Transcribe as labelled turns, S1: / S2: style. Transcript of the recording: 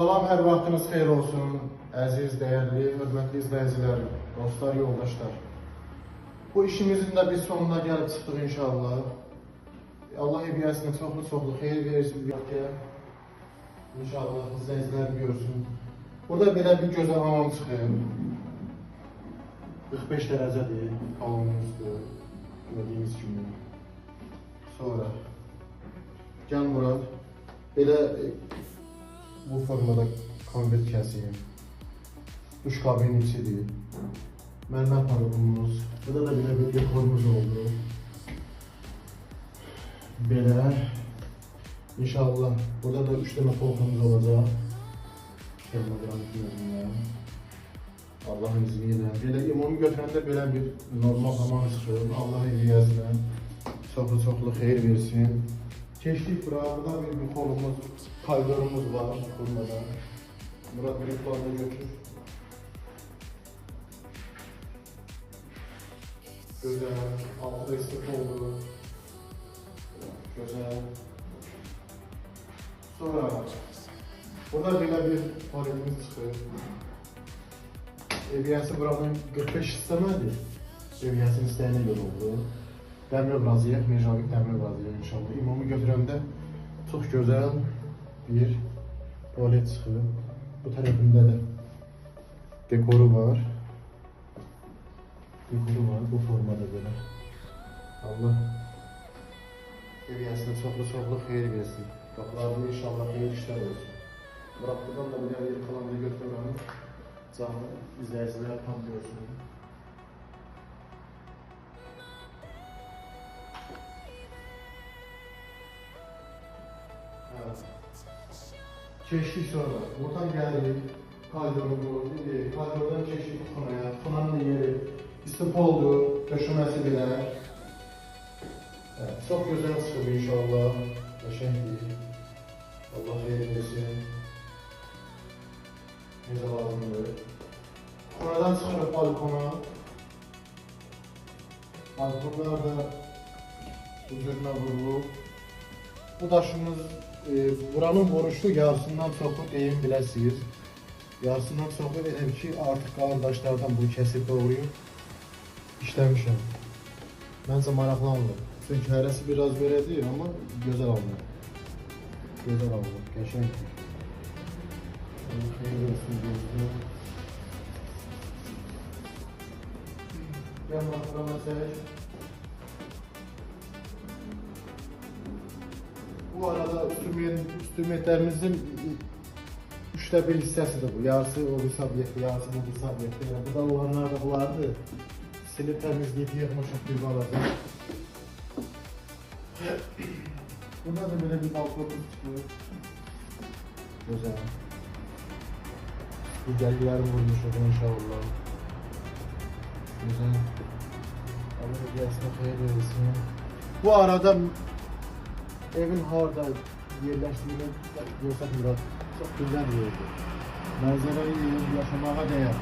S1: Salam, hər vaxtınız xeyir olsun. Əziz, dəyərli, hörmətli izləyicilər, dostlar, yoldaşlar. Bu işimizin də bir sonuna gəlib çıxdıq inşallah. Allah evliyəsini çoxlu xeyir versin. İnşallah izləyicilər görsün. Burada belə bir gözəl hamam çıxır. 45 dərəcədir hamamın üstü. Gördüyünüz kimi. Sonra gəl Murad. Belə bu formada konvert kəsiyim. Duş kabinin içidir. Mərmər parabumuz. Burada da belə bir dekorumuz oldu. Belə. İnşallah. Burada da 3 dənə koltuğumuz olacaq. Termogranik gözündə. Allah'ın izniyle. Belə ümumi götürəndə belə bir normal hamam çıxır. Allah evliyəsinə çoxlu xeyir versin. Keçdik bura. Burada bir kolumuz, koridorumuz var formada. Murad bir planda götür. Güzel. Altı istif oldu. Güzel. Sonra burada belə bir tuvaletimiz çıxır. Evliyəsi buranın 45 istəmədi. Evliyəsinin istəyinə görə oldu. Dəmir razıyıq, mecavik dəmir razıyıq inşallah. İmamı götürəndə çox gözəl bir tuvalet çıxır. Bu tərəfində də dekoru var. Bu formada belə. Allah evliyəsinə çoxlu xeyir versin. Qapılarında inşallah xeyir işlər olsun. Muraddan da bir yerə kalanını götürürəm. Canlı izləyicilər tam görsün. Evet. Keçdik sonra. Buradan gəlirik. Koridordan keçdik xunaya. Xunanın yeri istif oldu. Döşəməsi belə. Evet, çox gözəl çıxıb inşallah. Qəşəngdir. Allah xeyir versin. Necə lazımdır. Buradan çıxırıq balkona. Balkonlar da bu cürünə vurulub. Bu daşımız buranın vuruşu yarısından çoxu deyim biləsiniz. Yarısından çoxu elə ki artıq qalan daşlardan bunu kəsib doğrayıb işləmişəm. Məncə maraqlı alınır. Çünki hərəsi biraz belədir, amma gözəl alınır. Gözəl alınır, qəşəngdir. Xeyir olsun gözlük. Gəl baxırama çək. Bu arada üstünlüklərimizin 3'te 1 hissəsidir bu. Yarısı o bir obyekti, yarısı bu bir obyekti. Bu da olanlar da bulardı. Silip təmizləyib yığmışıq bir balada. Burada da böyle bir balkonumuz çıxıyor. Güzel. Bu gəlgiləri vurmuşuq inşallah. Güzel. Allah evliyəsinə xeyir versin. Bu arada evin harda yerləşdiyini görsək Murad. Çox gözəl yerdir. Mənzərəli yer, yaşamağa dəyər.